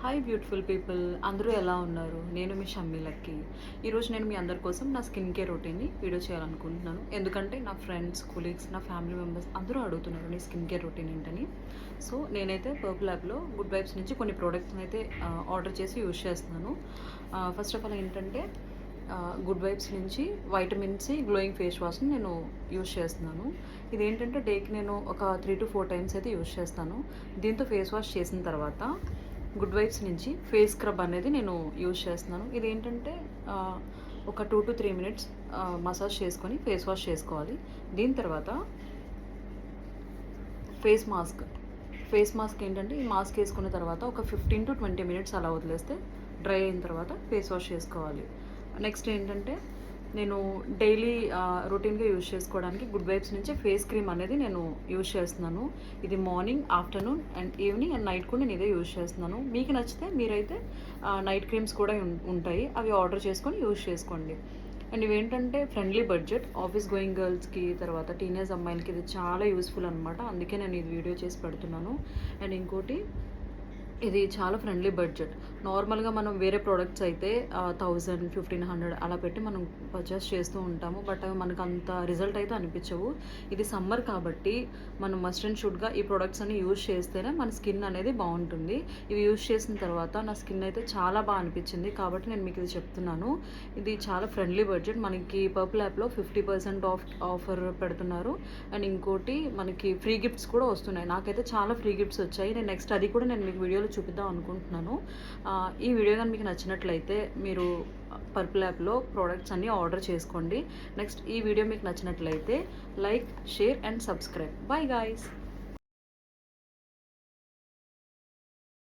Hi beautiful people, అందరూ ఎలా ఉన్నారు? నేను మీ షమ్మి లక్కీ. ఈరోజు నేను మీ అందరి కోసం నా స్కిన్ కేర్ రొటీన్ని వీడియో చేయాలనుకుంటున్నాను. ఎందుకంటే నా ఫ్రెండ్స్, కొలీగ్స్, నా ఫ్యామిలీ మెంబర్స్ అందరూ అడుగుతున్నారు నీ స్కిన్ కేర్ రొటీన్ ఏంటని. సో నేనైతే పర్పుల్ యాప్లో గుడ్ వైబ్స్ నుంచి కొన్ని ప్రోడక్ట్స్ని అయితే ఆర్డర్ చేసి యూజ్ చేస్తున్నాను. ఫస్ట్ ఆఫ్ ఆల్ ఏంటంటే గుడ్ వైబ్స్ నుంచి వైటమిన్ సి గ్లోయింగ్ ఫేస్ వాష్ని నేను యూజ్ చేస్తున్నాను. ఇదేంటంటే డేకి నేను ఒక 3 to 4 టైమ్స్ అయితే యూజ్ చేస్తాను. దీంతో ఫేస్ వాష్ చేసిన తర్వాత గుడ్ వైబ్స్ నుంచి ఫేస్ స్క్రబ్ అనేది నేను యూజ్ చేస్తున్నాను. ఇదేంటంటే ఒక 2 to 3 మినిట్స్ మసాజ్ చేసుకొని ఫేస్ వాష్ చేసుకోవాలి. దీని తర్వాత ఫేస్ మాస్క్ ఏంటంటే ఈ మాస్క్ వేసుకున్న తర్వాత ఒక 15 to 20 మినిట్స్ అలా వదిలేస్తే డ్రై అయిన తర్వాత ఫేస్ వాష్ చేసుకోవాలి. నెక్స్ట్ ఏంటంటే నేను డైలీ రొటీన్గా యూజ్ చేసుకోవడానికి గుడ్ వైబ్స్ నుంచి ఫేస్ క్రీమ్ అనేది నేను యూజ్ చేస్తున్నాను. ఇది morning, afternoon and evening and night కూడా నేను ఇదే యూజ్ చేస్తున్నాను. మీకు నచ్చితే మీరైతే నైట్ క్రీమ్స్ కూడా ఉంటాయి, అవి ఆర్డర్ చేసుకొని యూజ్ చేసుకోండి. అండ్ ఇవేంటంటే ఫ్రెండ్లీ బడ్జెట్, ఆఫీస్ గోయింగ్ గర్ల్స్కి, తర్వాత టీనేజ్ అమ్మాయిలకి ఇది చాలా యూస్ఫుల్ అనమాట. అందుకే నేను ఇది వీడియో చేసి పెడుతున్నాను. అండ్ ఇంకోటి, ఇది చాలా ఫ్రెండ్లీ బడ్జెట్. నార్మల్గా మనం వేరే ప్రోడక్ట్స్ అయితే 1000, 1500 అలా పెట్టి మనం పర్చేస్ చేస్తూ ఉంటాము. బట్ అవి మనకు అంత రిజల్ట్ అయితే అనిపించవు. ఇది సమ్మర్ కాబట్టి మనం మస్ట్ అండ్ షుడ్గా ఈ ప్రోడక్ట్స్ అన్ని యూజ్ చేస్తేనే మన స్కిన్ అనేది బాగుంటుంది. ఇవి యూజ్ చేసిన తర్వాత నా స్కిన్ అయితే చాలా బాగా అనిపించింది కాబట్టి నేను మీకు ఇది చెప్తున్నాను. ఇది చాలా ఫ్రెండ్లీ బడ్జెట్. మనకి పర్పుల్ యాప్లో 50% ఆఫర్ పెడుతున్నారు. అండ్ ఇంకోటి మనకి ఫ్రీ గిఫ్ట్స్ కూడా వస్తున్నాయి. నాకైతే చాలా ఫ్రీ గిఫ్ట్స్ వచ్చాయి. నేను నెక్స్ట్ అది కూడా నేను మీకు వీడియోలో చూపిద్దాం అనుకుంటున్నాను. ఈ వీడియో కానీ మీకు నచ్చినట్లయితే మీరు పర్పుల్ యాప్లో ప్రోడక్ట్స్ అన్నీ ఆర్డర్ చేసుకోండి. నెక్స్ట్ ఈ వీడియో మీకు నచ్చినట్లయితే like, share and subscribe. Bye guys.